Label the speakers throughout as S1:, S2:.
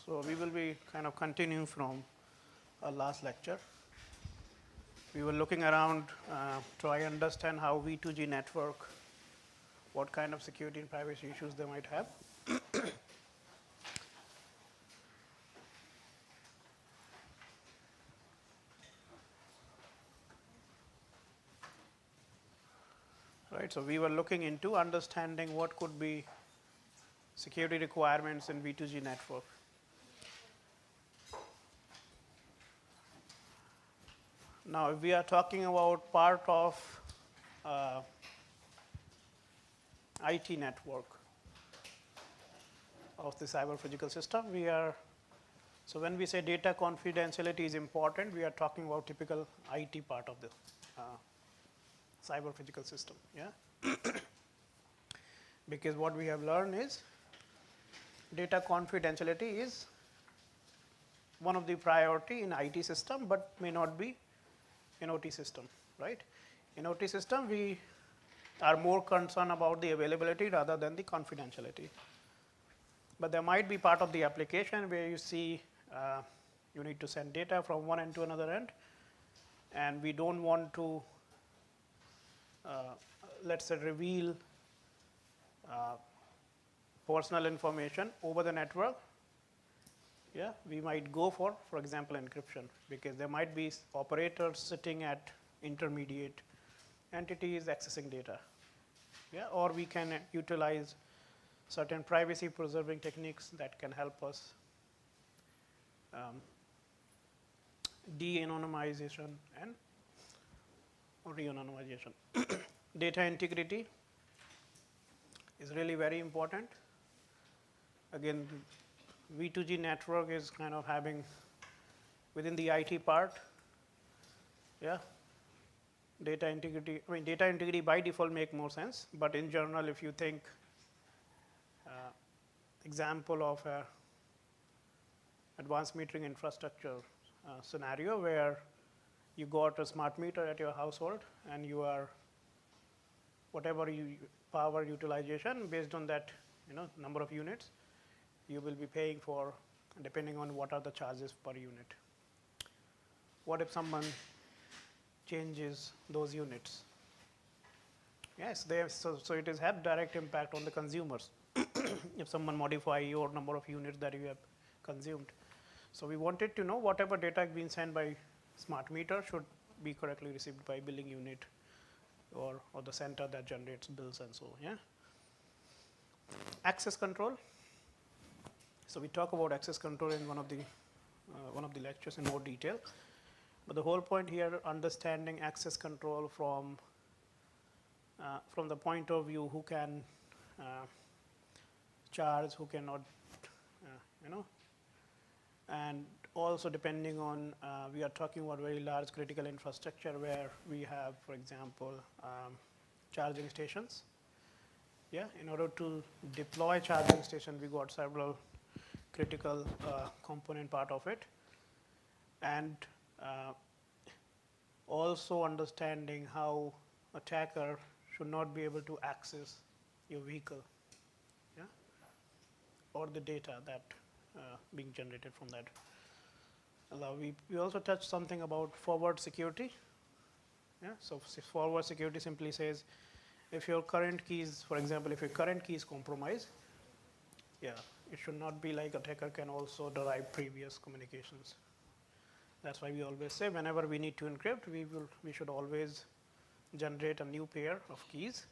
S1: So we will be kind of continuing from our last lecture. We were looking around, try to understand how V2G network, what kind of security and privacy issues they might have. Right, so we were looking into understanding what could be security requirements in V2G network. Now, if we are talking about part of IT network of the cyber physical system, so when we say data confidentiality is important, we are talking about typical IT part of the cyber physical system, yeah. Because what we have learned is data confidentiality is one of the priority in IT system, but may not be in OT system, right? In OT system, we are more concerned about the availability rather than the confidentiality. But there might be part of the application where you see you need to send data from one end to another end, and we don't want to let's say reveal personal information over the network. Yeah, we might go for example, encryption, because there might be operators sitting at intermediate entities accessing data. Yeah, or we can utilize certain privacy preserving techniques that can help us de-anonymization and re-anonymization. Data integrity is really very important. Again, V2G network is kind of having within the IT part, yeah, data integrity. I mean, data integrity by default make more sense, but in general, if you think example of a advanced metering infrastructure scenario where you got a smart meter at your household and you are whatever power utilization based on that number of units you will be paying for depending on what are the charges per unit. What if someone changes those units? Yes, so it has had direct impact on the consumers if someone modify your number of units that you have consumed. So we wanted to know whatever data being sent by smart meter should be correctly received by billing unit or the center that generates bills and so, yeah. Access control. So we talk about access control in one of the lectures in more detail. But the whole point here, understanding access control from the point of view who can charge, who cannot, and also depending on, we are talking about very large critical infrastructure where we have, for example, charging stations. Yeah, in order to deploy charging station, we got several critical component part of it, and also understanding how attacker should not be able to access your vehicle, yeah, or the data that being generated from that. We also touched something about forward security. Yeah, so forward security simply says if your current keys, for example, if your current key is compromised, yeah, it should not be like attacker can also derive previous communications. That's why we always say whenever we need to encrypt, we should always generate a new pair of keys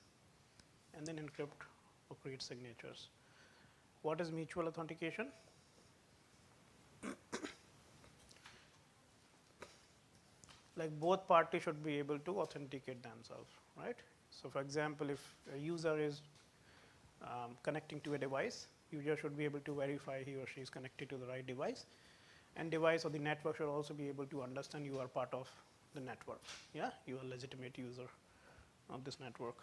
S1: and then encrypt or create signatures. What is mutual authentication? Like both parties should be able to authenticate themselves, right? So for example, if a user is connecting to a device, user should be able to verify he or she is connected to the right device, and device or the network should also be able to understand you are part of the network. Yeah, you are a legitimate user of this network.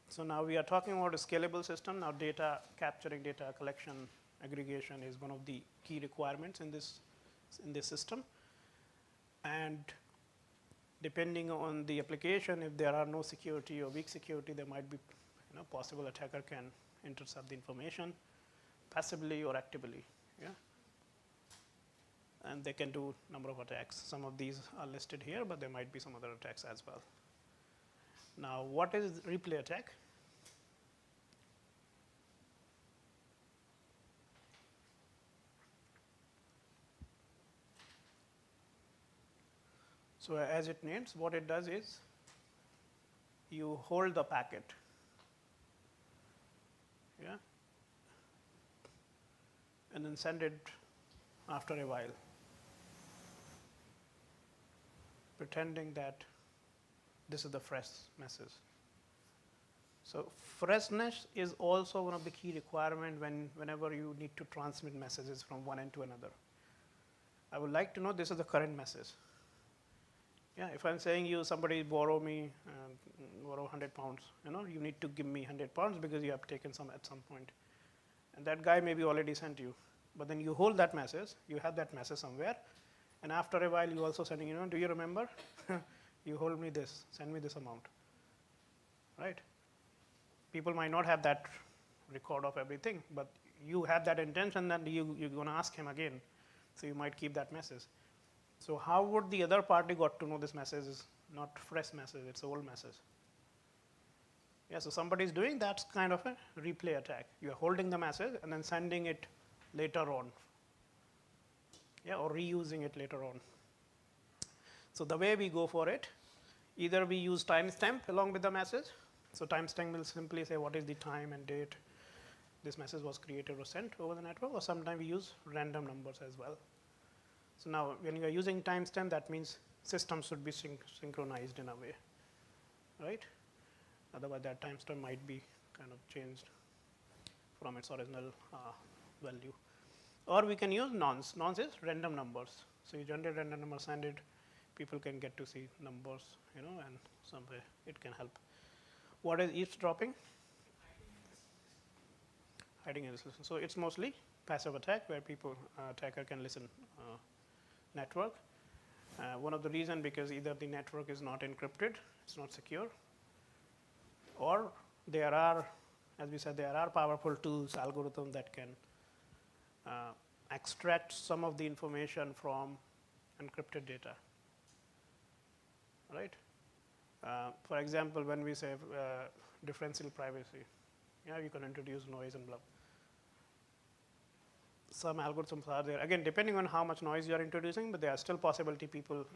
S1: So now we are talking about a scalable system. Now data capturing, data collection, aggregation is one of the key requirements in this system. And depending on the application, if there are no security or weak security, there might be possible attacker can intercept the information passively or actively. Yeah. And they can do number of attacks. Some of these are listed here, but there might be some other attacks as well. Now, what is replay attack? So as it names, what it does is you hold the packet, yeah, and then send it after a while, pretending that this is the fresh message. So freshness is also one of the key requirements whenever you need to transmit messages from one end to another. I would like to know this is the current message. Yeah, if I'm saying you somebody borrow me, borrow 100 pounds, you need to give me 100 pounds because you have taken some at some point. And that guy maybe already sent you. But then you hold that message, you have that message somewhere, and after a while you also sending, do you remember? You hold me this, send me this amount, right? People might not have that record of everything, but you have that intention that you're going to ask him again, so you might keep that message. So how would the other party got to know this message is not fresh message, it's old message? Yeah, so somebody is doing that's kind of a replay attack. You are holding the message and then sending it later on, yeah, or reusing it later on. So the way we go for it, either we use timestamp along with the message. So timestamp will simply say what is the time and date this message was created or sent over the network, or sometimes we use random numbers as well. So now when you are using timestamp, that means system should be synchronized in a way, right? Otherwise that timestamp might be kind of changed from its original value. Or we can use nonce. Nonce is random numbers. So you generate random numbers, send it, people can get to see numbers, and some way it can help. What is eavesdropping? Hiding in the system. So it's mostly passive attack where attacker can listen network. One of the reason because either the network is not encrypted, it's not secure, or there are, as we said, there are powerful tools, algorithms that can extract some of the information from encrypted data, right? For example, when we say differential privacy, you can introduce noise and blah. Some algorithms are there. Again, depending on how much noise you are introducing, but there are still possibility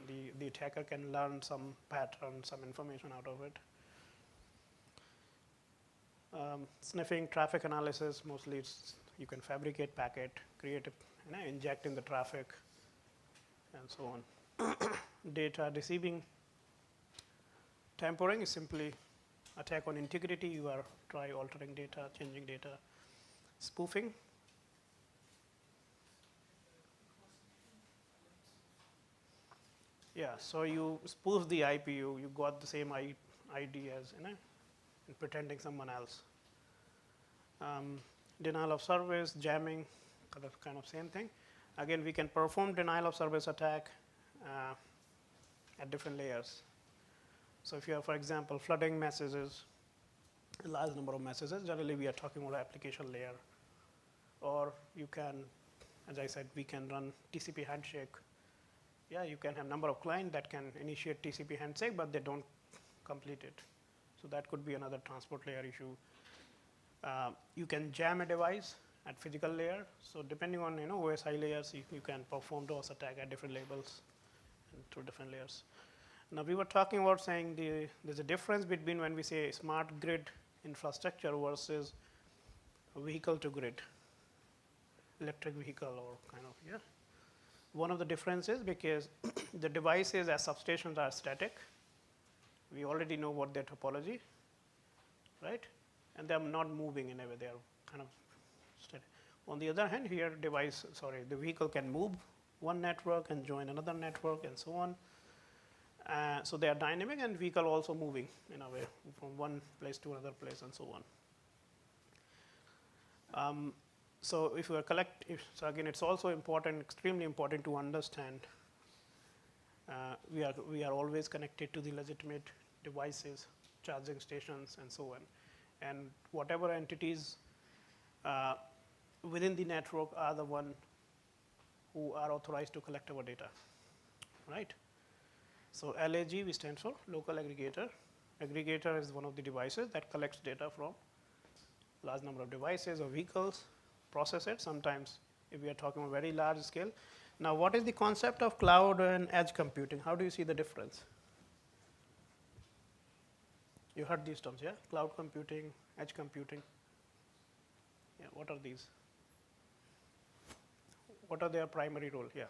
S1: the attacker can learn some pattern, some information out of it. Sniffing, traffic analysis, mostly you can fabricate packet, create inject in the traffic, and so on. Data deceiving. Tampering is simply attack on integrity. You are try altering data, changing data. Spoofing. Yeah, so you spoof the IP, you got the same ID as, and pretending someone else. Denial of service, jamming, kind of same thing. Again, we can perform denial of service attack at different layers. So if you have, for example, flooding messages, a large number of messages, generally we are talking about application layer. Or you can, as I said, we can run TCP handshake. Yeah, you can have number of clients that can initiate TCP handshake, but they don't complete it. So that could be another transport layer issue. You can jam a device at physical layer. So depending on OSI layers, you can perform DOS attack at different levels and through different layers. Now we were talking about saying there's a difference between when we say smart grid infrastructure versus vehicle to grid, electric vehicle or kind of, yeah. One of the differences because the devices as substations are static. We already know what their topology, right? And they're not moving in a way, they're kind of static. On the other hand, here the vehicle can move one network and join another network and so on. So they are dynamic and vehicle also moving in a way from one place to another place and so on. So if you are so again, it's also important, extremely important to understand we are always connected to the legitimate devices, charging stations, and so on. And whatever entities within the network are the one who are authorized to collect our data, right? So LAG, we stand for local aggregator. Aggregator is one of the devices that collects data from large number of devices or vehicles, process it. Sometimes if we are talking about very large scale. Now, what is the concept of cloud and edge computing? How do you see the difference? You heard these terms, yeah? Cloud computing, edge computing. Yeah, what are these? What are their primary role? Yeah.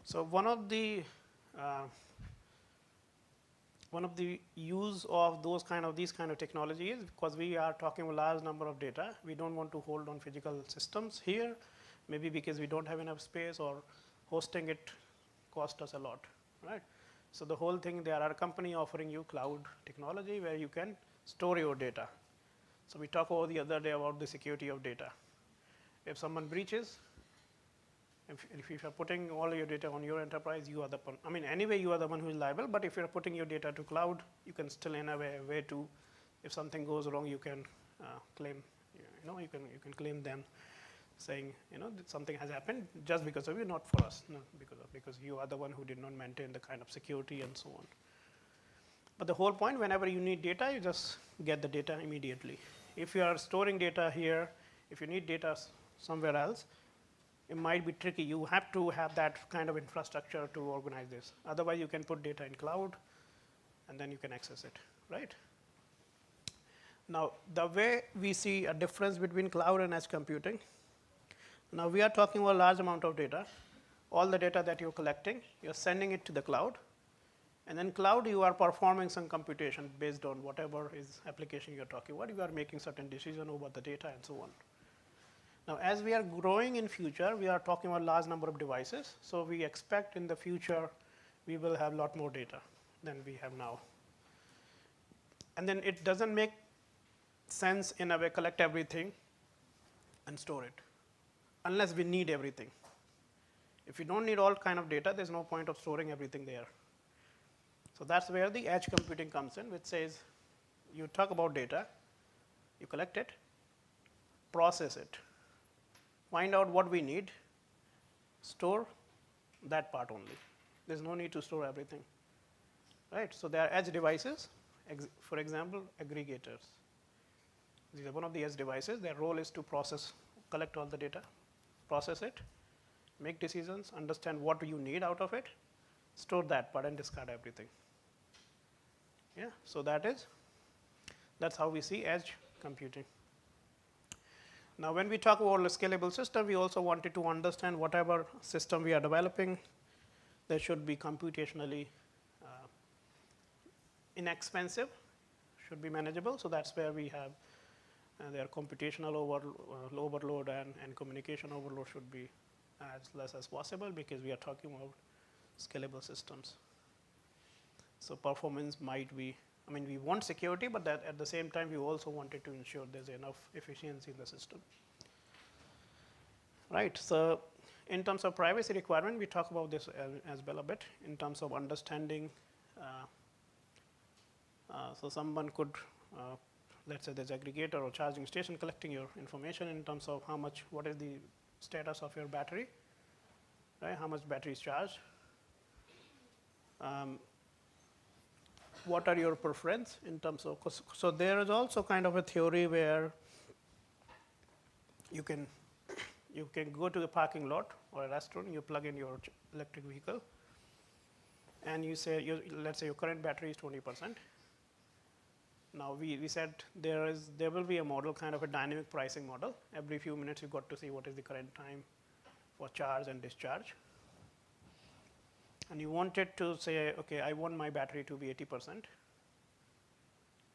S1: So one of the use of these kind of technology is because we are talking about large number of data. We don't want to hold on physical systems here, maybe because we don't have enough space or hosting it cost us a lot, right? So the whole thing, there are a company offering you cloud technology where you can store your data. So we talked over the other day about the security of data. If someone breaches, if you are putting all your data on your enterprise, you are the I mean, anyway, you are the one who is liable. But if you are putting your data to cloud, you can still in a way to, if something goes wrong, you can claim. You can claim them, saying that something has happened just because of you, not for us, not because you are the one who did not maintain the kind of security and so on. But the whole point, whenever you need data, you just get the data immediately. If you are storing data here, if you need data somewhere else, it might be tricky. You have to have that kind of infrastructure to organize this. Otherwise, you can put data in cloud, and then you can access it, right? Now, the way we see a difference between cloud and edge computing, now we are talking about a large amount of data. All the data that you're collecting, you're sending it to the cloud. And then cloud, you are performing some computation based on whatever is application you're talking about. You are making certain decision over the data and so on. Now, as we are growing in future, we are talking about large number of devices. So we expect in the future, we will have a lot more data than we have now. And then it doesn't make sense in a way collect everything and store it, unless we need everything. If you don't need all kind of data, there's no point of storing everything there. So that's where the edge computing comes in, which says you talk about data, you collect it, process it, find out what we need, store that part only. There's no need to store everything, right? So there are edge devices, for example, aggregators. These are one of the edge devices. Their role is to collect all the data, process it, make decisions, understand what you need out of it, store that part, and discard everything. Yeah, so that's how we see edge computing. Now, when we talk about a scalable system, we also wanted to understand whatever system we are developing, they should be computationally inexpensive, should be manageable. So that's where we have their computational overload and communication overload should be as less as possible, because we are talking about scalable systems. So performance might be, I mean, we want security, but that at the same time, we also wanted to ensure there's enough efficiency in the system. Right, so in terms of privacy requirement, we talk about this as well a bit in terms of understanding. So someone could, let's say there's aggregator or charging station collecting your information in terms of what is the status of your battery, right? How much battery is charged. What are your preference in terms of, so there is also kind of a theory where you can go to a parking lot or a restaurant, you plug in your electric vehicle, and you say, let's say your current battery is 20%. Now we said there will be a model, kind of a dynamic pricing model. Every few minutes you got to see what is the current time for charge and discharge. And you wanted to say, okay, I want my battery to be 80%.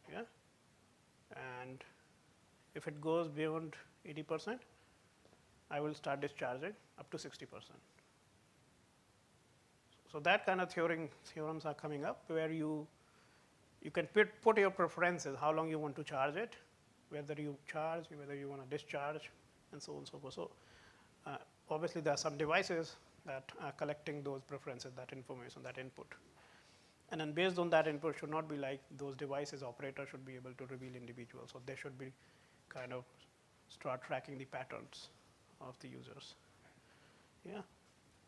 S1: Yeah. And if it goes beyond 80%, I will start discharging up to 60%. So that kind of theorems are coming up where you You can put your preferences, how long you want to charge it, whether you charge, whether you want to discharge, and so on and so forth. So obviously, there are some devices that are collecting those preferences, that information, that input. And then based on that input should not be like those devices, operator should be able to reveal individuals. So they should be kind of start tracking the patterns of the users. Yeah.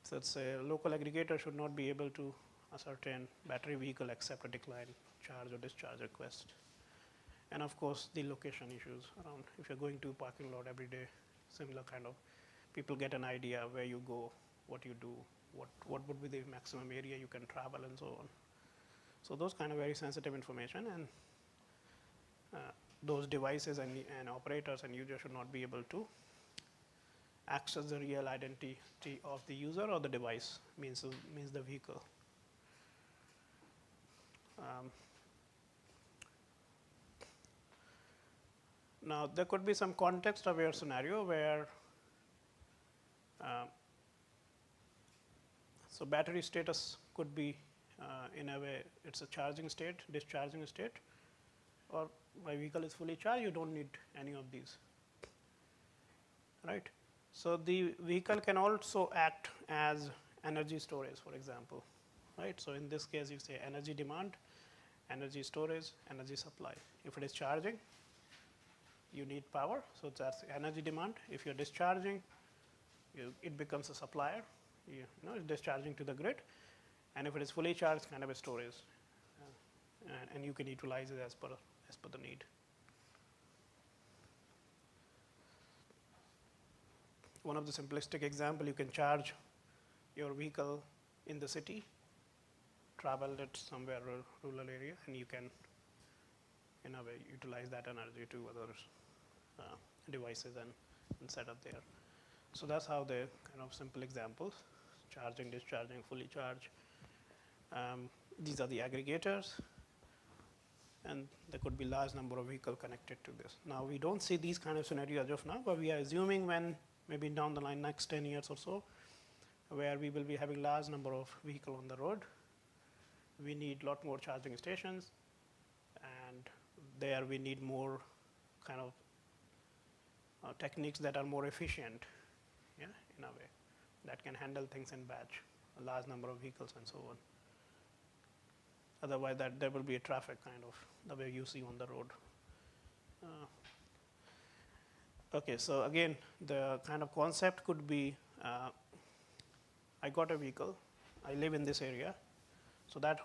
S1: So it's a local aggregator should not be able to ascertain battery vehicle except a decline charge or discharge request. And of course, the location issues around. If you're going to a parking lot every day, similar kind of, people get an idea where you go, what you do, what would be the maximum area you can travel, and so on. So those kind of very sensitive information, and those devices and operators and users should not be able to access the real identity of the user or the device, means the vehicle. Now, there could be some context-aware scenario where so battery status could be in a way it's a charging state, discharging state, or my vehicle is fully charged, you don't need any of these, right? So the vehicle can also act as energy storage, for example, right? So in this case, you say energy demand, energy storage, energy supply. If it is charging, you need power, so that's energy demand. If you're discharging, it becomes a supplier. It's discharging to the grid. And if it is fully charged, kind of a storage, and you can utilize it as per the need. One of the simplistic example, you can charge your vehicle in the city, travel it somewhere rural area, and you can, in a way, utilize that energy to other devices and set up there. So that's how the kind of simple examples: charging, discharging, fully charged. These are the aggregators, and there could be large number of vehicles connected to this. Now, we don't see these kind of scenarios as of now, but we are assuming when maybe down the line, next 10 years or so, where we will be having large number of vehicles on the road, we need a lot more charging stations, and there we need more kind of techniques that are more efficient, yeah, in a way, that can handle things in batch, a large number of vehicles and so on. Otherwise, that there will be a traffic kind of the way you see on the road. Okay, so again, the kind of concept could be, I got a vehicle, I live in this area, so that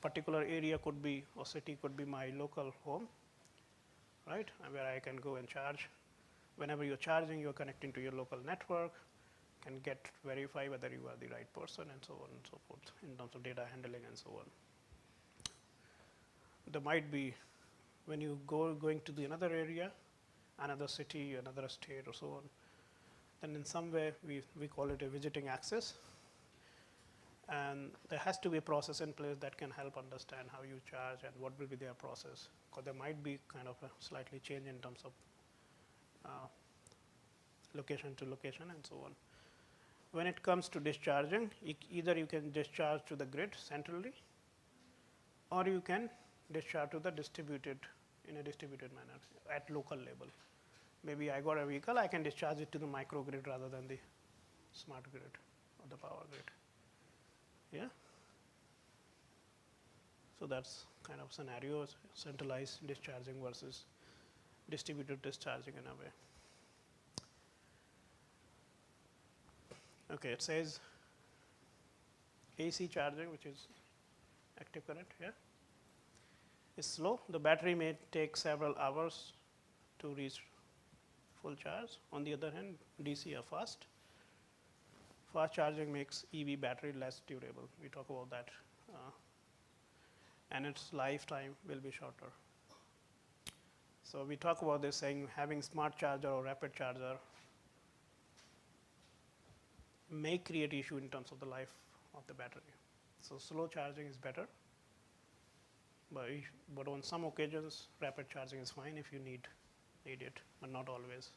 S1: particular area could be, or city could be my local home, right, where I can go and charge. Whenever you're charging, you're connecting to your local network, can verify whether you are the right person, and so on and so forth, in terms of data handling and so on. There might be, when you going to the another area, another city, another state, or so on, then in some way we call it a visiting access, and there has to be a process in place that can help understand how you charge and what will be their process, because there might be kind of a slightly change in terms of location to location and so on. When it comes to discharging, either you can discharge to the grid centrally, or you can discharge to the in a distributed manner at local level. Maybe I got a vehicle, I can discharge it to the microgrid rather than the smart grid or the power grid. Yeah. So that's kind of scenarios, centralized discharging versus distributed discharging in a way. Okay, it says AC charging, which is active current here, is slow. The battery may take several hours to reach full charge. On the other hand, DC are fast. Fast charging makes EV battery less durable. We talk about that. And its lifetime will be shorter. So we talk about this saying having smart charger or rapid charger may create issue in terms of the life of the battery. So slow charging is better, but on some occasions rapid charging is fine if you need it, but not always.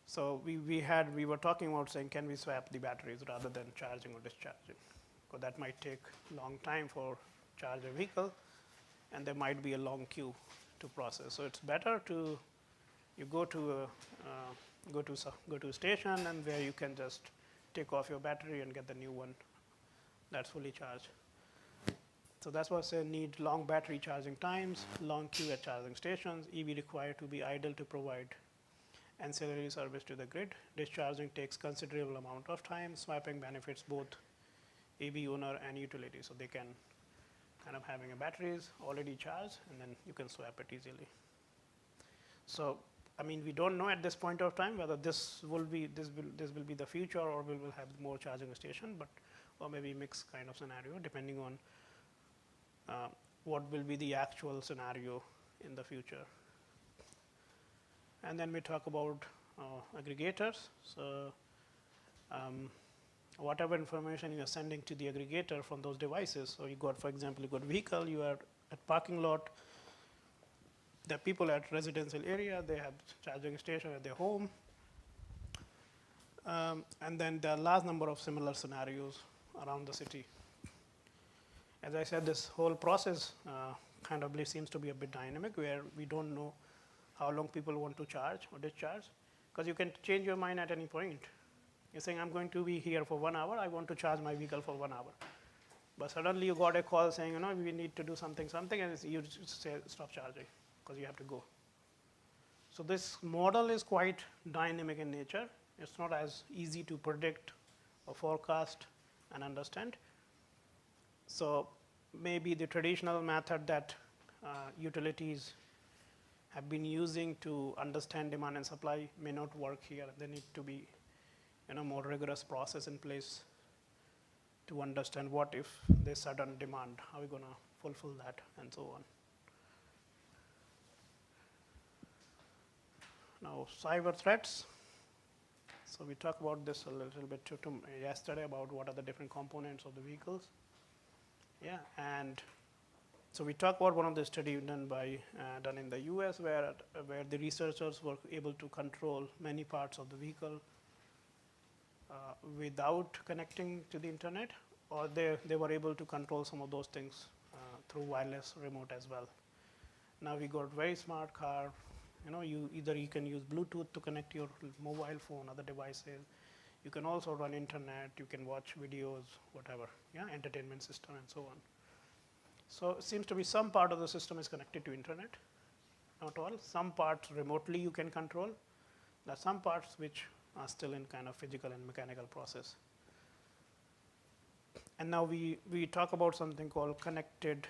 S1: So we were talking about saying, can we swap the batteries rather than charging or discharging? because that might take long time for charge a vehicle, and there might be a long queue to process. So it's better to you go to a station and where you can just take off your battery and get the new one that's fully charged. So that's why I say need long battery charging times, long queue at charging stations, EV required to be idle to provide ancillary service to the grid. Discharging takes considerable amount of time. Swapping benefits both EV owner and utility. So they can kind of having a batteries already charged, and then you can swap it easily. So I mean, we don't know at this point of time whether this will be the future, or we will have more charging station, but or maybe mixed kind of scenario depending on what will be the actual scenario in the future. And then we talk about aggregators. So whatever information you are sending to the aggregator from those devices. So you got, for example, you got vehicle, you are at parking lot. The people at residential area, they have charging station at their home. And then there are large number of similar scenarios around the city. As I said, this whole process kind of seems to be a bit dynamic, where we don't know how long people want to charge or discharge, because you can change your mind at any point. You're saying, I'm going to be here for 1 hour, I want to charge my vehicle for 1 hour. But suddenly you got a call saying, you know, we need to do something, and you just say, stop charging, because you have to go. So this model is quite dynamic in nature. It's not as easy to predict or forecast and understand. So maybe the traditional method that utilities have been using to understand demand and supply may not work here. There need to be, you know, more rigorous process in place to understand what if there's sudden demand, how are we going to fulfill that, and so on. Now, cyber threats. So we talked about this a little bit yesterday about what are the different components of the vehicles. Yeah, and so we talked about one of the studies done in the US where the researchers were able to control many parts of the vehicle without connecting to the internet, or they were able to control some of those things through wireless remote as well. Now we got very smart car. You know, you can use Bluetooth to connect your mobile phone, other devices. You can also run internet. You can watch videos, whatever. Yeah, entertainment system and so on. So it seems to be some part of the system is connected to internet, not all. Some parts remotely you can control. There are some parts which are still in kind of physical and mechanical process. And now we talk about something called connected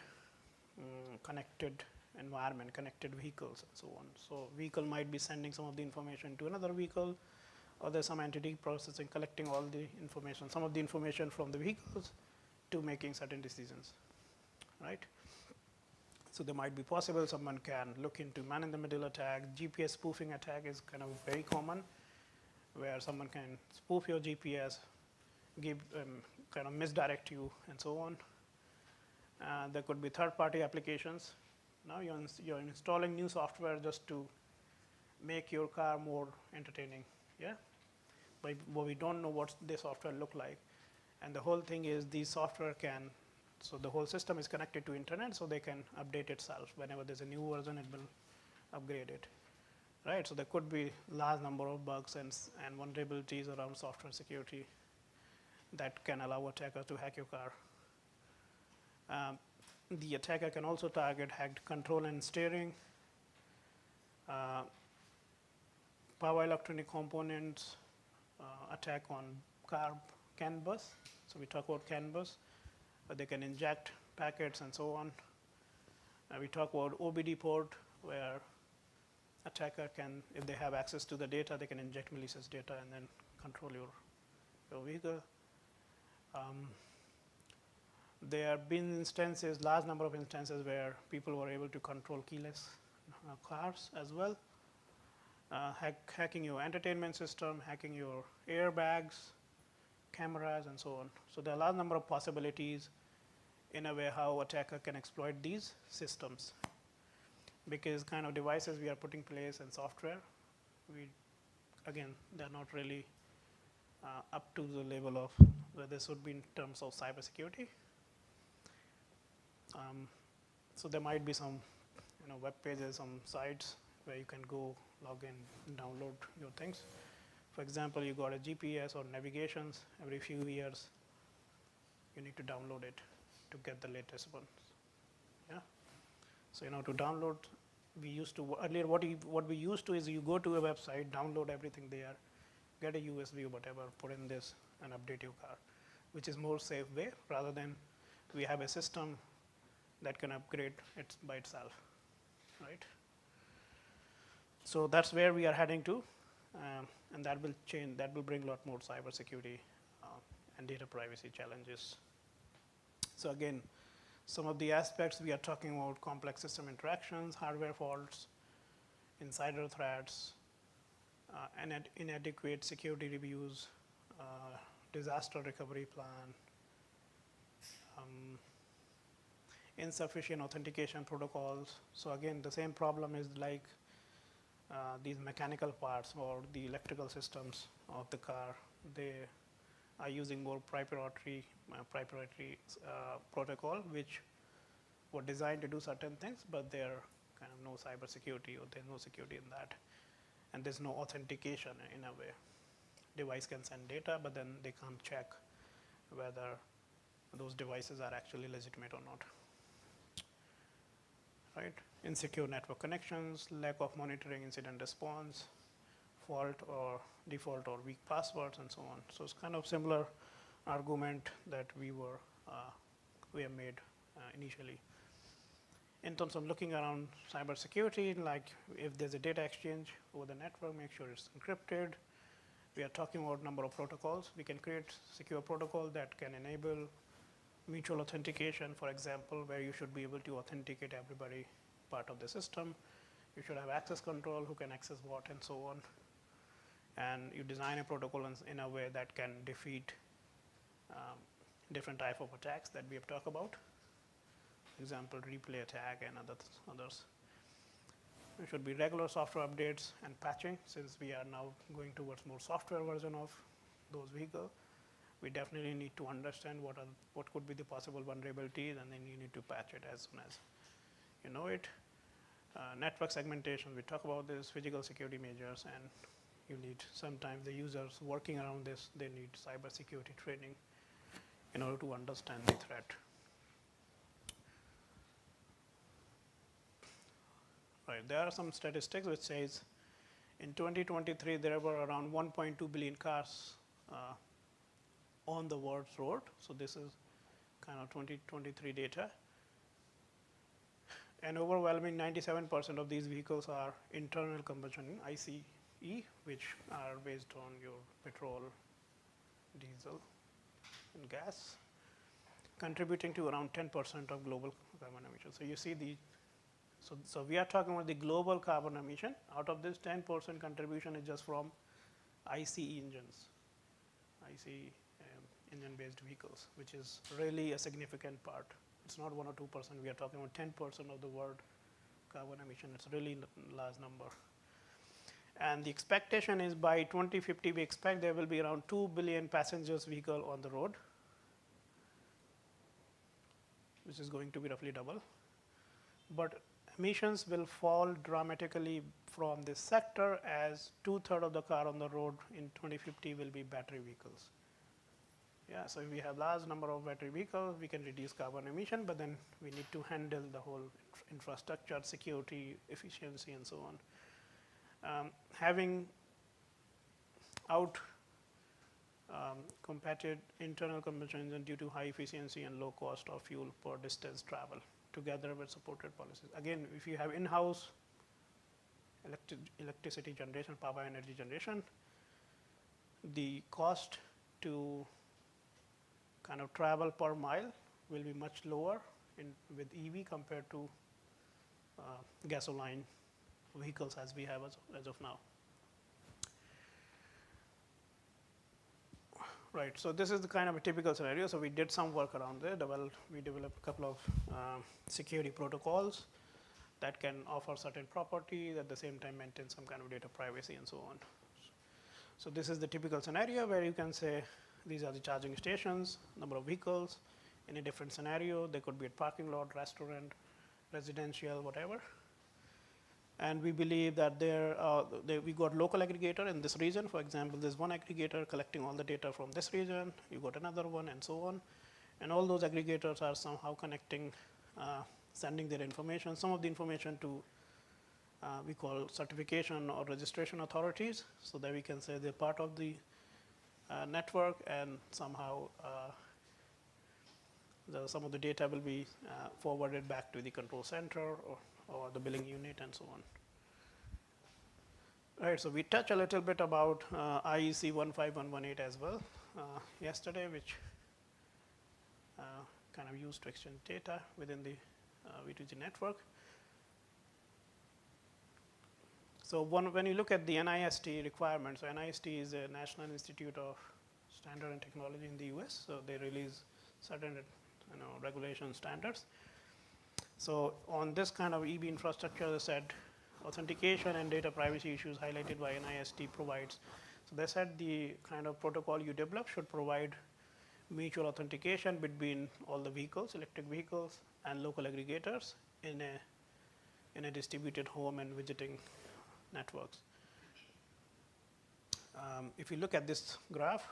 S1: environment, connected vehicles, and so on. So vehicle might be sending some of the information to another vehicle, or there's some entity processing, collecting all the information, some of the information from the vehicles to making certain decisions, right? So there might be possible someone can look into man-in-the-middle attack. GPS spoofing attack is kind of very common, where someone can spoof your GPS, give kind of misdirect you, and so on. There could be third-party applications. Now you're installing new software just to make your car more entertaining, yeah? But we don't know what the software look like. And the whole thing is the software can, so the whole system is connected to internet, so they can update itself. Whenever there's a new version, it will upgrade it, right? So there could be large number of bugs and vulnerabilities around software security that can allow attackers to hack your car. The attacker can also target hacked control and steering, power electronic components, attack on car CAN bus. So we talk about CAN bus, but they can inject packets and so on. We talk about OBD port, where attacker can, if they have access to the data, they can inject malicious data and then control your vehicle. There have been instances, large number of instances, where people were able to control keyless cars as well, hacking your entertainment system, hacking your airbags, cameras, and so on. So there are a large number of possibilities in a way how attacker can exploit these systems, because kind of devices we are putting in place and software, they're not really up to the level of where this would be in terms of cybersecurity. So there might be some web pages, some sites where you can go log in and download your things. For example, you got a GPS or navigations every few years. You need to download it to get the latest ones. Yeah. So to download, we used to earlier what we used to is you go to a website, download everything there, get a USB or whatever, put in this and update your car, which is more safe way rather than we have a system that can upgrade it by itself, right? So that's where we are heading to, and that will change. That will bring a lot more cybersecurity and data privacy challenges. So again, some of the aspects we are talking about: complex system interactions, hardware faults, insider threats, inadequate security reviews, disaster recovery plan, insufficient authentication protocols. So again, the same problem is like these mechanical parts or the electrical systems of the car. They are using more proprietary protocol, which were designed to do certain things, but there kind of no cybersecurity or there's no security in that, and there's no authentication in a way. Device can send data, but then they can't check whether those devices are actually legitimate or not. Right? Insecure network connections, lack of monitoring incident response, fault or default or weak passwords, and so on. So it's kind of similar argument that we have made initially. In terms of looking around cybersecurity, like if there's a data exchange over the network, make sure it's encrypted. We are talking about number of protocols. We can create secure protocol that can enable mutual authentication, for example, where you should be able to authenticate everybody part of the system. You should have access control, who can access what, and so on. And you design a protocol in a way that can defeat different type of attacks that we have talked about. For example, replay attack and others. There should be regular software updates and patching. Since we are now going towards more software version of those vehicles, we definitely need to understand what could be the possible vulnerabilities, and then you need to patch it as soon as you know it. Network segmentation, we talk about this, physical security measures, and you need sometimes the users working around this, they need cybersecurity training in order to understand the threat. Right, there are some statistics which says in 2023 there were around 1.2 billion cars on the world's road. So this is kind of 2023 data. And overwhelming 97% of these vehicles are internal combustion ICE, which are based on your petrol, diesel, and gas, contributing to around 10% of global carbon emissions. So you see so we are talking about the global carbon emission. Out of this, 10% contribution is just from ICE engines, ICE engine-based vehicles, which is really a significant part. It's not 1 or 2%. We are talking about 10% of the world carbon emission. It's really a large number. And the expectation is by 2050, we expect there will be around 2 billion passengers vehicle on the road, which is going to be roughly double. But emissions will fall dramatically from this sector, as 2/3 of the car on the road in 2050 will be battery vehicles. Yeah, so if we have large number of battery vehicles, we can reduce carbon emission, but then we need to handle the whole infrastructure, security, efficiency, and so on. Having competed internal combustion engine due to high efficiency and low cost of fuel per distance travel, together with supported policies. Again, if you have in-house electricity generation, power energy generation, the cost to kind of travel per mile will be much lower with EV compared to gasoline vehicles as we have as of now. Right, so this is the kind of a typical scenario. So we did some work around there. We developed a couple of security protocols that can offer certain properties, at the same time maintain some kind of data privacy and so on. So this is the typical scenario where you can say these are the charging stations, number of vehicles in a different scenario. They could be at parking lot, restaurant, residential, whatever. And we believe that we got local aggregator in this region. For example, there's one aggregator collecting all the data from this region. You got another one, and so on. And all those aggregators are somehow connecting, sending their information. Some of the information to we call certification or registration authorities, so that we can say they're part of the network, and somehow some of the data will be forwarded back to the control center or the billing unit, and so on. Right, so we touch a little bit about IEC 15118 as well yesterday, which kind of used to exchange data within the V2G network. So when you look at the NIST requirements, so NIST is a National Institute of Standard and Technology in the US, so they release certain regulation standards. So on this kind of EB infrastructure, they said authentication and data privacy issues highlighted by NIST provides. So they said the kind of protocol you develop should provide mutual authentication between all the vehicles, electric vehicles, and local aggregators in a distributed home and visiting networks. If you look at this graph,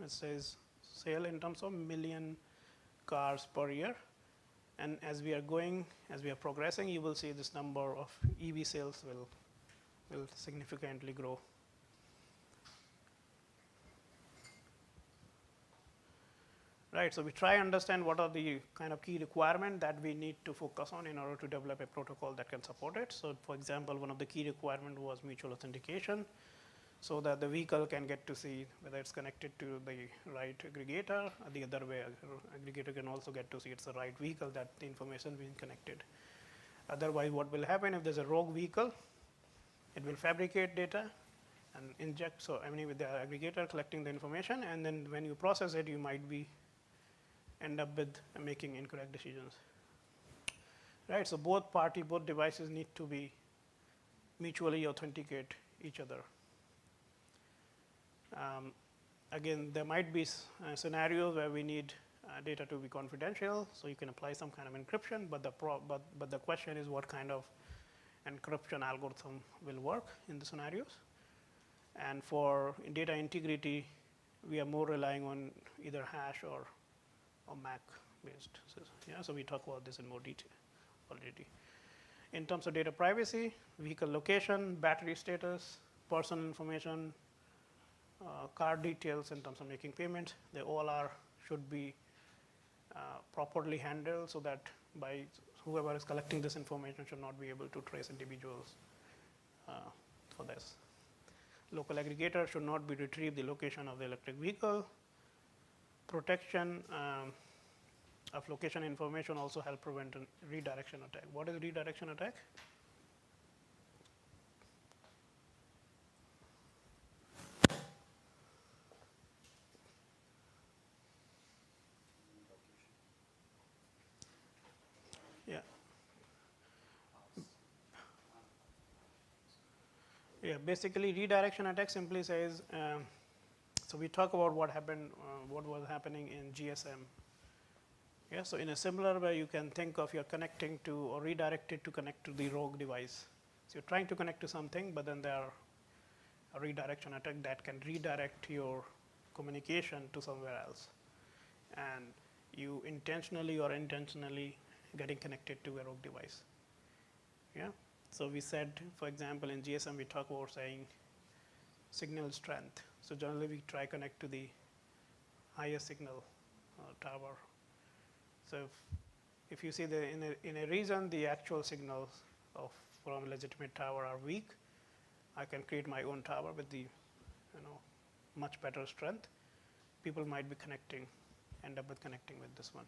S1: it says sale in terms of million cars per year. And as we are progressing, you will see this number of EV sales will significantly grow. Right, so we try to understand what are the kind of key requirements that we need to focus on in order to develop a protocol that can support it. So for example, one of the key requirements was mutual authentication, so that the vehicle can get to see whether it's connected to the right aggregator, or the other way, aggregator can also get to see it's the right vehicle that the information being connected. Otherwise, what will happen if there's a rogue vehicle? It will fabricate data and inject, so I mean with the aggregator collecting the information, and then when you process it, you might end up with making incorrect decisions. Right, so both devices need to be mutually authenticate each other. Again, there might be scenarios where we need data to be confidential, so you can apply some kind of encryption, but the question is what kind of encryption algorithm will work in the scenarios. And for data integrity, we are more relying on either hash or MAC based. So we talk about this in more detail already. In terms of data privacy, vehicle location, battery status, personal information, car details in terms of making payments, they all should be properly handled, so that by whoever is collecting this information should not be able to trace individuals for this. Local aggregator should not be retrieve the location of the electric vehicle. Protection of location information also help prevent a redirection attack. What is a redirection attack? Yeah, basically redirection attack simply says, so we talk about what was happening in GSM. Yeah, so in a similar way, you can think of you're connecting to or redirected to connect to the rogue device. So you're trying to connect to something, but then there are a redirection attack that can redirect your communication to somewhere else. And you intentionally or unintentionally getting connected to a rogue device. Yeah. So we said, for example, in GSM, we talk about saying signal strength. So generally, we try connect to the highest signal tower. So if you see in a region, the actual signals from a legitimate tower are weak, I can create my own tower with the much better strength. People might be end up with connecting with this one.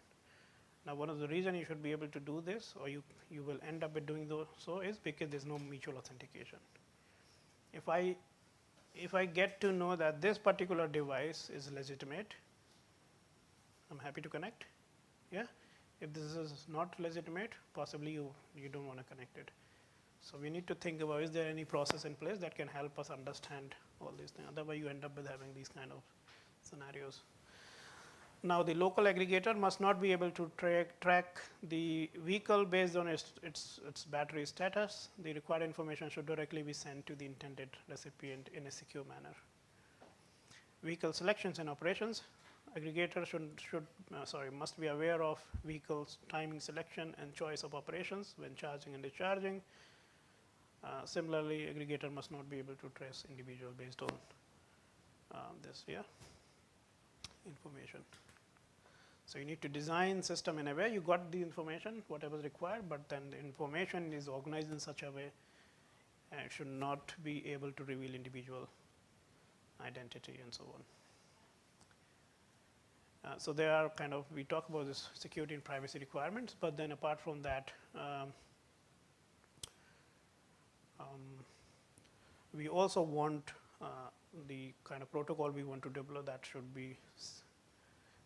S1: Now, one of the reasons you should be able to do this, or you will end up with doing so, is because there's no mutual authentication. If I get to know that this particular device is legitimate, I'm happy to connect. Yeah. If this is not legitimate, possibly you don't want to connect it. So we need to think about, is there any process in place that can help us understand all these things? Otherwise, you end up with having these kind of scenarios. Now the local aggregator must not be able to track the vehicle based on its battery status. The required information should directly be sent to the intended recipient in a secure manner. Vehicle selections and operations. Aggregator must be aware of vehicles timing selection and choice of operations when charging and discharging. Similarly, aggregator must not be able to trace individual based on this information. So you need to design system in a way you got the information whatever is required, but then the information is organized in such a way it should not be able to reveal individual identity and so on. So there are we talk about this security and privacy requirements, but then apart from that, we also want the kind of protocol we want to develop that should be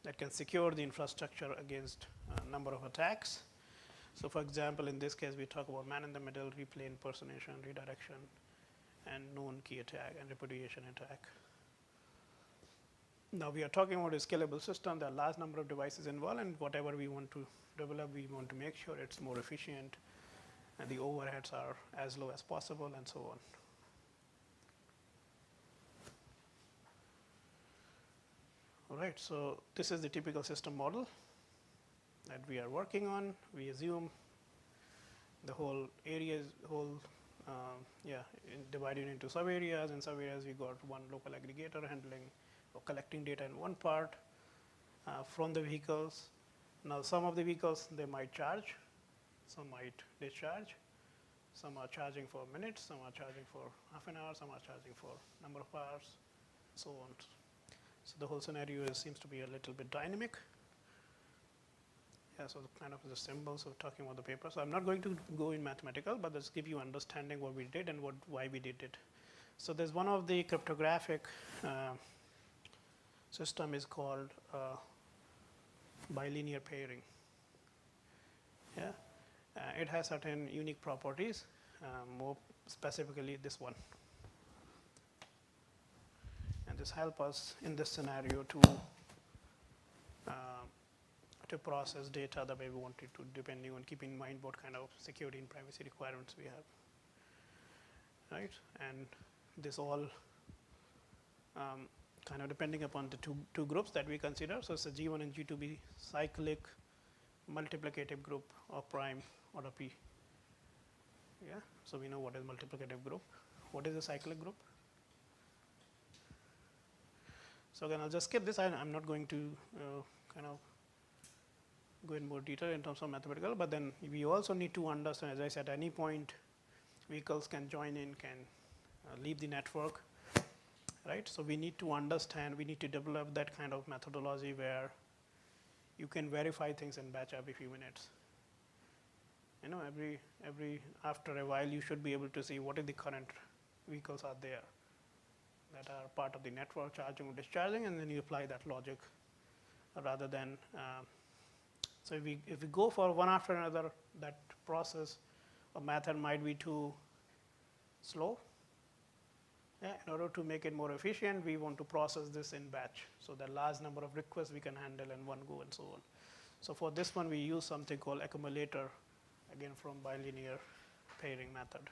S1: that can secure the infrastructure against a number of attacks. So for example, in this case, we talk about man-in-the-middle, replay impersonation, redirection, and known key attack and repudiation attack. Now we are talking about a scalable system. There are a large number of devices involved, and whatever we want to develop, we want to make sure it's more efficient and the overheads are as low as possible and so on. All right, so this is the typical system model that we are working on. We assume the whole area is divided into sub areas. In sub areas, we got one local aggregator handling or collecting data in one part from the vehicles. Now, some of the vehicles they might charge, some might discharge, some are charging for minutes, some are charging for half an hour, some are charging for number of hours, so on. So the whole scenario seems to be a little bit dynamic. Yeah, so the symbols of talking about the paper. So I'm not going to go in mathematical, but let's give you understanding what we did and why we did it. So there's one of the cryptographic system is called bilinear pairing. Yeah, it has certain unique properties, more specifically this one. And this helps us in this scenario to process data the way we want it to, depending on keeping in mind what kind of security and privacy requirements we have. Right, and this all kind of depending upon the two groups that we consider. So it's a G1 and G2B cyclic multiplicative group or prime or a P. Yeah, so we know what is multiplicative group. What is a cyclic group? So again, I'll just skip this. I'm not going to go in more detail in terms of mathematical, but then we also need to understand, as I said, at any point vehicles can join in, can leave the network, right? So we need to understand, we need to develop that kind of methodology where you can verify things and batch up a few minutes. You know, every after a while you should be able to see what are the current vehicles are there that are part of the network, charging or discharging, and then you apply that logic rather than so if we go for one after another, that process or method might be too slow. Yeah, in order to make it more efficient, we want to process this in batch, so the large number of requests we can handle in one go and so on. So for this one, we use something called accumulator, again from bilinear pairing method.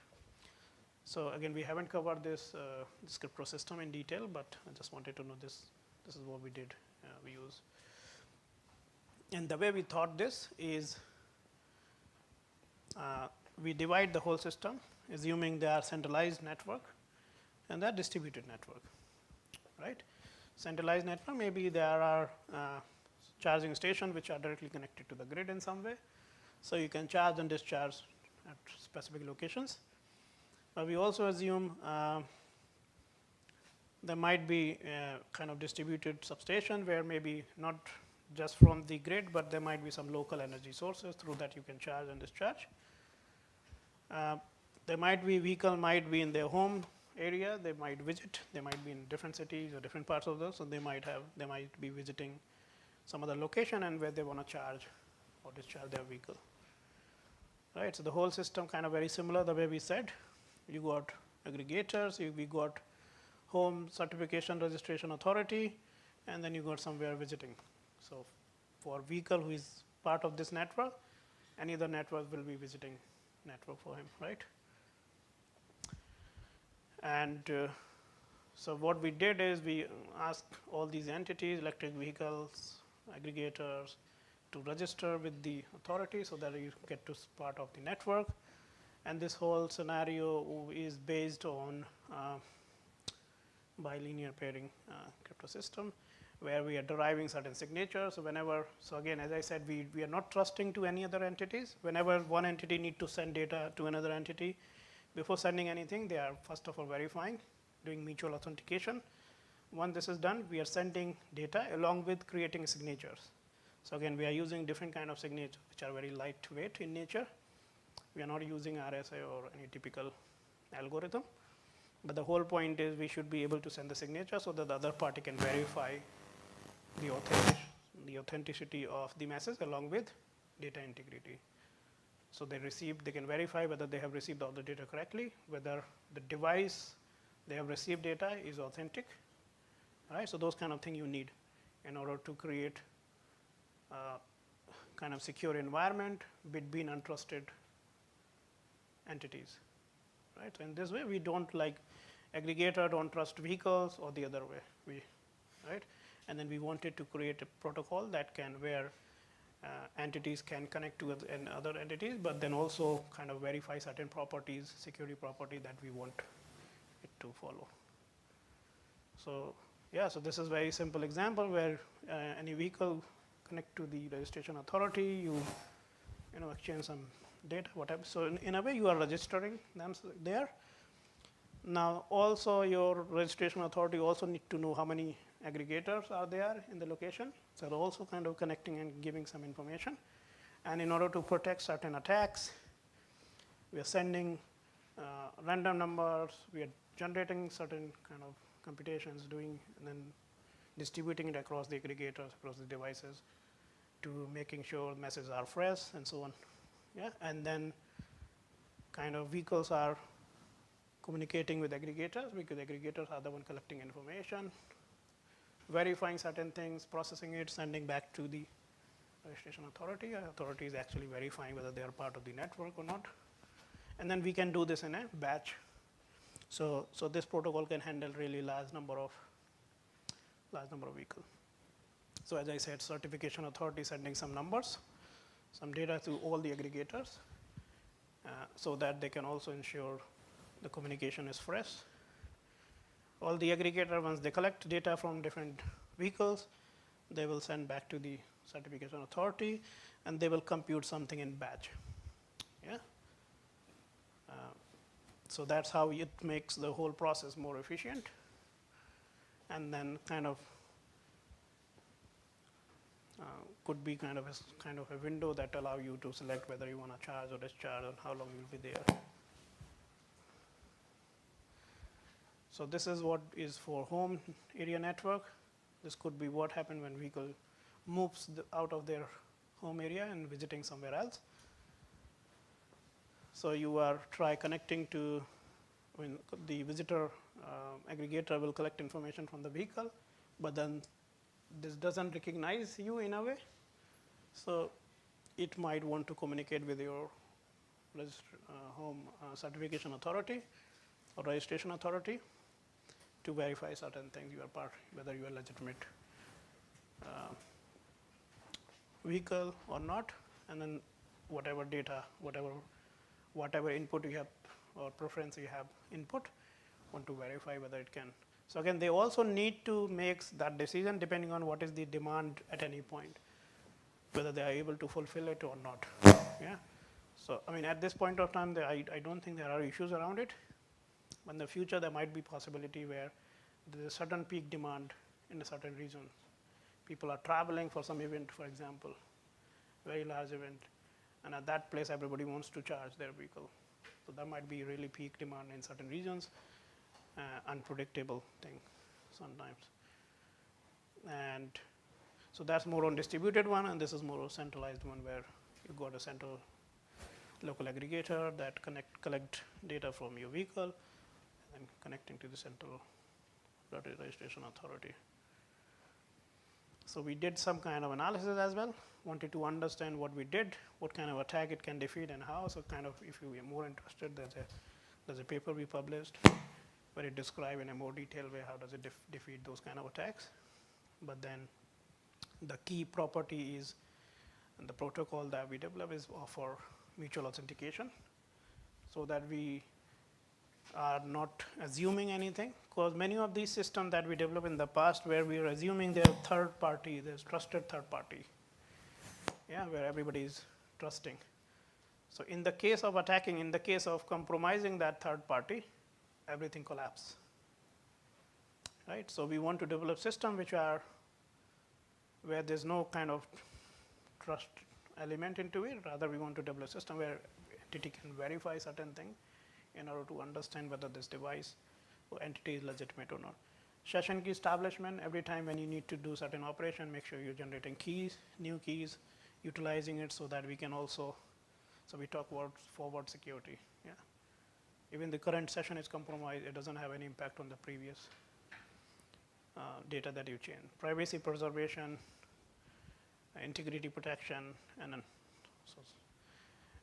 S1: So again, we haven't covered this crypto system in detail, but I just wanted to know this is what we did, we use. And the way we thought this is we divide the whole system, assuming they are centralized network and they are distributed network, right? Centralized network, maybe there are charging stations which are directly connected to the grid in some way. So you can charge and discharge at specific locations. But we also assume there might be a kind of distributed substation where maybe not just from the grid, but there might be some local energy sources through that you can charge and discharge. There might be vehicle might be in their home area, they might visit, they might be in different cities or different parts of those, so they might be visiting some other location and where they want to charge or discharge their vehicle. Right, so the whole system kind of very similar the way we said. You got aggregators, we got home certification registration authority, and then you got somewhere visiting. So for vehicle who is part of this network, any other network will be visiting network for him, right? And so what we did is we asked all these entities, electric vehicles, aggregators, to register with the authority so that you get to part of the network. And this whole scenario is based on bilinear pairing crypto system, where we are deriving certain signatures. So whenever, so again, as I said, we are not trusting to any other entities. Whenever one entity need to send data to another entity, before sending anything, they are first of all verifying, doing mutual authentication. Once this is done, we are sending data along with creating signatures. So again, we are using different kind of signatures which are very lightweight in nature. We are not using RSA or any typical algorithm. But the whole point is we should be able to send the signature so that the other party can verify the authenticity of the message along with data integrity. So they can verify whether they have received all the data correctly, whether the device they have received data is authentic. All right, so those kind of things you need in order to create kind of secure environment between untrusted entities. Right? So in this way, we don't like aggregator don't trust vehicles or the other way. Right? And then we wanted to create a protocol that can where entities can connect to other entities, but then also kind of verify certain properties, security property that we want it to follow. So yeah, so this is very simple example where any vehicle connect to the registration authority, you exchange some data, whatever. So in a way, you are registering them there. Now also your registration authority also need to know how many aggregators are there in the location. So they're also kind of connecting and giving some information. And in order to protect certain attacks, we are sending random numbers, we are generating certain kind of computations, and then distributing it across the aggregators, across the devices, to making sure messages are fresh and so on. Yeah, and then kind of vehicles are communicating with aggregators because aggregators are the one collecting information, verifying certain things, processing it, sending back to the registration authority. Authority is actually verifying whether they are part of the network or not. And then we can do this in a batch. So this protocol can handle really large number of vehicles. So as I said, certification authority sending some numbers, some data to all the aggregators, so that they can also ensure the communication is fresh. All the aggregator, once they collect data from different vehicles, they will send back to the certification authority, and they will compute something in batch. Yeah. So that's how it makes the whole process more efficient, and then kind of could be kind of a window that allow you to select whether you want to charge or discharge and how long you'll be there. So this is what is for home area network. This could be what happened when vehicle moves out of their home area and visiting somewhere else. So you are try connecting to, when the visitor aggregator will collect information from the vehicle, but then this doesn't recognize you in a way. So it might want to communicate with your home certification authority or registration authority to verify certain things, whether you are legitimate vehicle or not, and then whatever data, whatever input you have or preference you have input, want to verify whether it can. So again, they also need to make that decision depending on what is the demand at any point, whether they are able to fulfill it or not. Yeah. So I mean, at this point of time, I don't think there are issues around it. But in the future, there might be possibility where there is a certain peak demand in a certain region. People are traveling for some event, for example, very large event, and at that place, everybody wants to charge their vehicle. So there might be really peak demand in certain regions, unpredictable thing sometimes. And so that's more on distributed one, and this is more centralized one where you got a central local aggregator that collect data from your vehicle and connecting to the central registration authority. So we did some kind of analysis as well, wanted to understand what we did, what kind of attack it can defeat and how. So kind of if you are more interested, there's a paper we published where it describes in a more detailed way how does it defeat those kind of attacks. But then the key property is, and the protocol that we develop is for mutual authentication, so that we are not assuming anything, because many of these systems that we developed in the past where we are assuming they're third party, there's trusted third party, yeah, where everybody is trusting. So in the case of attacking, in the case of compromising that third party, everything collapses, right? So we want to develop systems which are where there's no kind of trust element into it. Rather, we want to develop a system where entity can verify certain thing in order to understand whether this device or entity is legitimate or not. Session key establishment, every time when you need to do certain operation, make sure you're generating keys, new keys, utilizing it so that we can also, so we talk about forward security. Yeah. Even the current session is compromised, it doesn't have any impact on the previous data that you change. Privacy preservation, integrity protection, and then so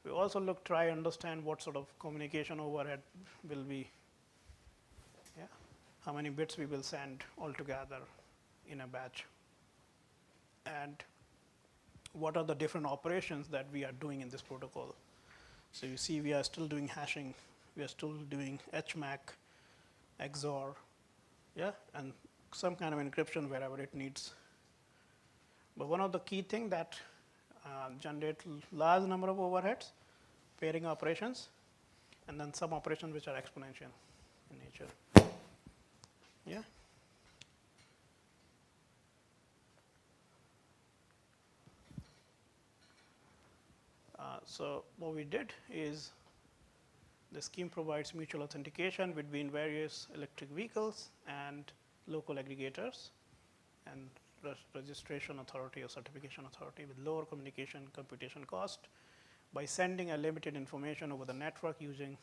S1: we also try understand what sort of communication overhead will be, yeah, how many bits we will send altogether in a batch, and what are the different operations that we are doing in this protocol. So you see we are still doing hashing, we are still doing HMAC, XOR, yeah, and some kind of encryption wherever it needs. But one of the key things that generate large number of overheads, pairing operations, and then some operations which are exponential in nature. Yeah. So what we did is the scheme provides mutual authentication between various electric vehicles and local aggregators and registration authority or certification authority with lower communication computation cost by sending a limited information over the network using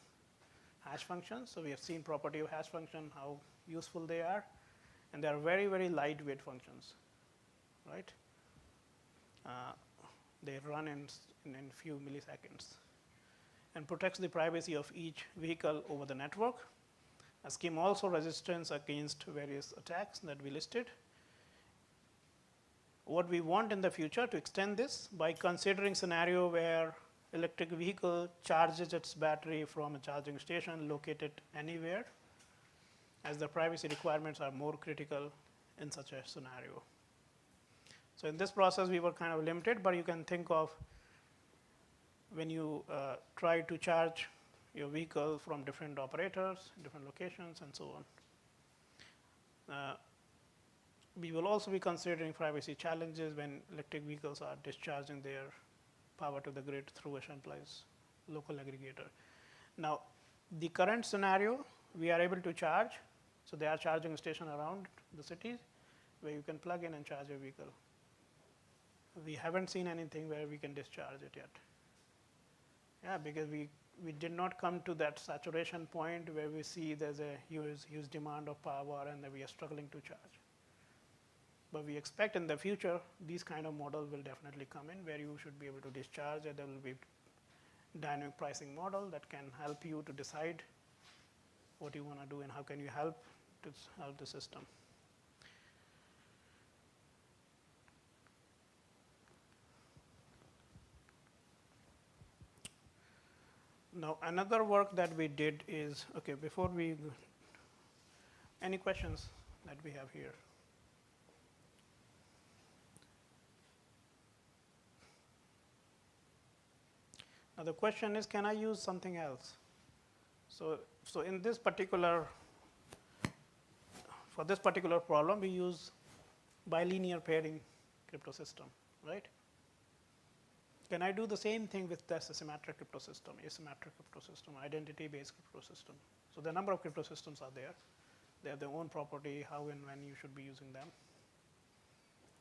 S1: hash functions. So we have seen property of hash function, how useful they are, and they are very, very lightweight functions, right? They run in few milliseconds and protects the privacy of each vehicle over the network. A scheme also resistance against various attacks that we listed. What we want in the future to extend this by considering scenario where electric vehicle charges its battery from a charging station located anywhere, as the privacy requirements are more critical in such a scenario. So in this process we were kind of limited, but you can think of when you try to charge your vehicle from different operators, different locations, and so on. We will also be considering privacy challenges when electric vehicles are discharging their power to the grid through a centralized local aggregator. Now, the current scenario, we are able to charge. So there are charging stations around the cities where you can plug in and charge your vehicle. We haven't seen anything where we can discharge it yet. Yeah, because we did not come to that saturation point where we see there's a huge demand of power and that we are struggling to charge. But we expect in the future, these kind of models will definitely come in where you should be able to discharge, and there will be dynamic pricing model that can help you to decide what you want to do and how can you help to help the system. Now, another work that we did is, okay, before we, any questions that we have here? Now, the question is, can I use something else? So in this particular, for this particular problem, we use bilinear pairing crypto system, right? Can I do the same thing with this symmetric crypto system, asymmetric crypto system, identity-based crypto system? So the number of crypto systems are there. They have their own property, how and when you should be using them.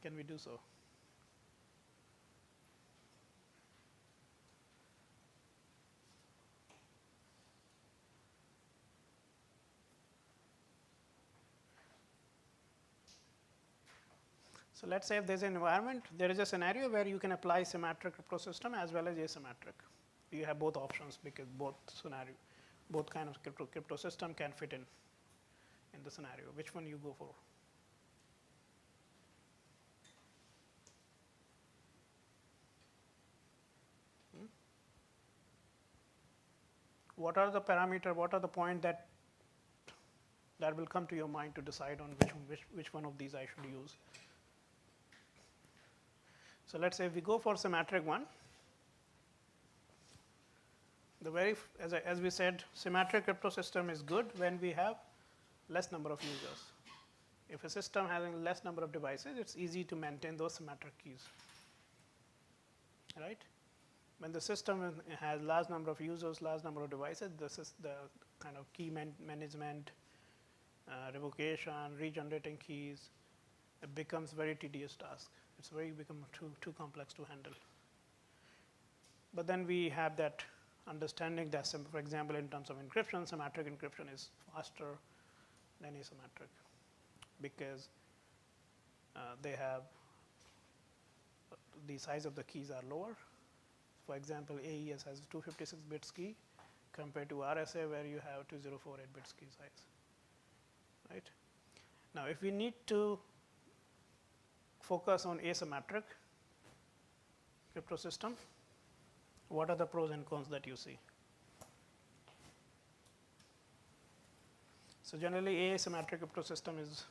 S1: Can we do so? So let's say if there's an environment, there is a scenario where you can apply symmetric crypto system as well as asymmetric. You have both options because both kind of crypto system can fit in the scenario. Which one you go for? What are the parameter? What are the point that will come to your mind to decide on which one of these I should use? So let's say if we go for symmetric one, as we said, symmetric crypto system is good when we have less number of users. If a system having less number of devices, it's easy to maintain those symmetric keys, right? When the system has large number of users, large number of devices, the kind of key management, revocation, regenerating keys, it becomes very tedious task. It's become too complex to handle. But then we have that understanding that, for example, in terms of encryption, symmetric encryption is faster than asymmetric because they have the size of the keys are lower. For example, AES has 256 bits key compared to RSA where you have 2048 bits key size, right? Now, if we need to focus on asymmetric crypto system, what are the pros and cons that you see? So generally, asymmetric crypto system is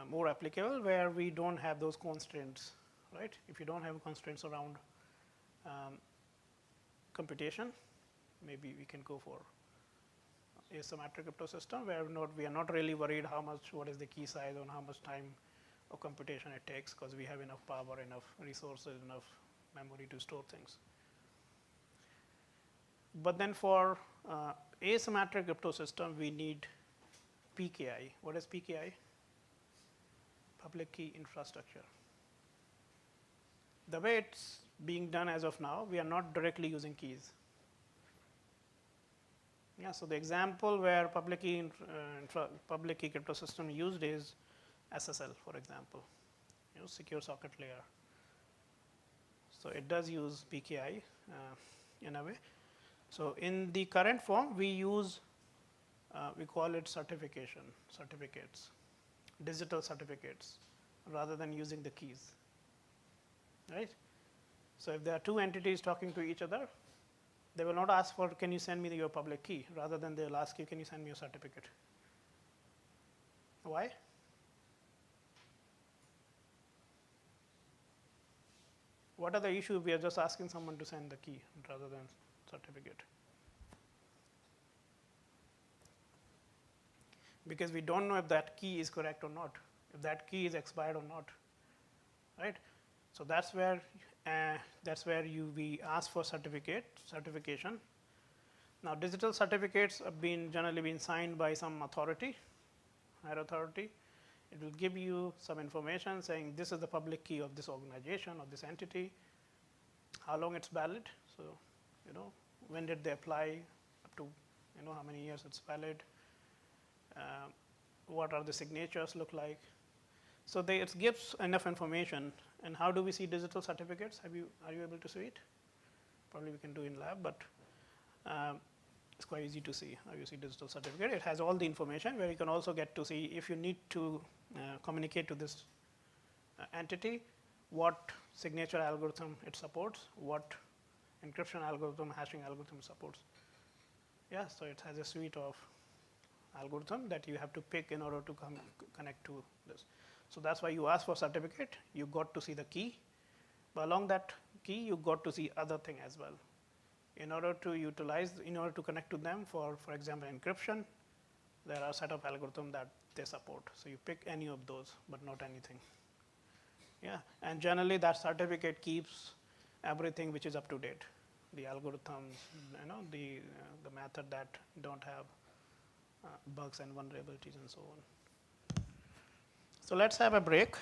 S1: more applicable where we don't have those constraints, right? If you don't have constraints around computation, maybe we can go for asymmetric crypto system where we are not really worried what is the key size and how much time of computation it takes because we have enough power, enough resources, enough memory to store things. But then for asymmetric crypto system, we need PKI. What is PKI? Public key infrastructure. The way it's being done as of now, we are not directly using keys. Yeah, so the example where public key crypto system used is SSL, for example, secure socket layer. So it does use PKI in a way. So in the current form, we use we call it certificates, digital certificates, rather than using the keys, right? So if there are two entities talking to each other, they will not ask for, can you send me your public key? Rather than they'll ask you, can you send me your certificate? Why? What are the issues? We are just asking someone to send the key rather than certificate. Because we don't know if that key is correct or not, if that key is expired or not, right? So that's where we ask for certification. Now, digital certificates have generally been signed by some authority, higher authority. It will give you some information saying this is the public key of this organization or this entity, how long it's valid. So, when did they apply, up to how many years it's valid, what are the signatures look like. So it gives enough information. And how do we see digital certificates? Are you able to see it? Probably we can do in lab, but it's quite easy to see how you see digital certificate. It has all the information where you can also get to see if you need to communicate to this entity, what signature algorithm it supports, what encryption algorithm, hashing algorithm supports. Yeah, so it has a suite of algorithm that you have to pick in order to connect to this. So that's why you ask for certificate, you got to see the key, but along that key you got to see other thing as well. In order to connect to them for example, encryption, there are a set of algorithms that they support. So you pick any of those, but not anything. Yeah, and generally that certificate keeps everything which is up to date. The algorithms, the method that don't have bugs and vulnerabilities and so on. So let's have a break.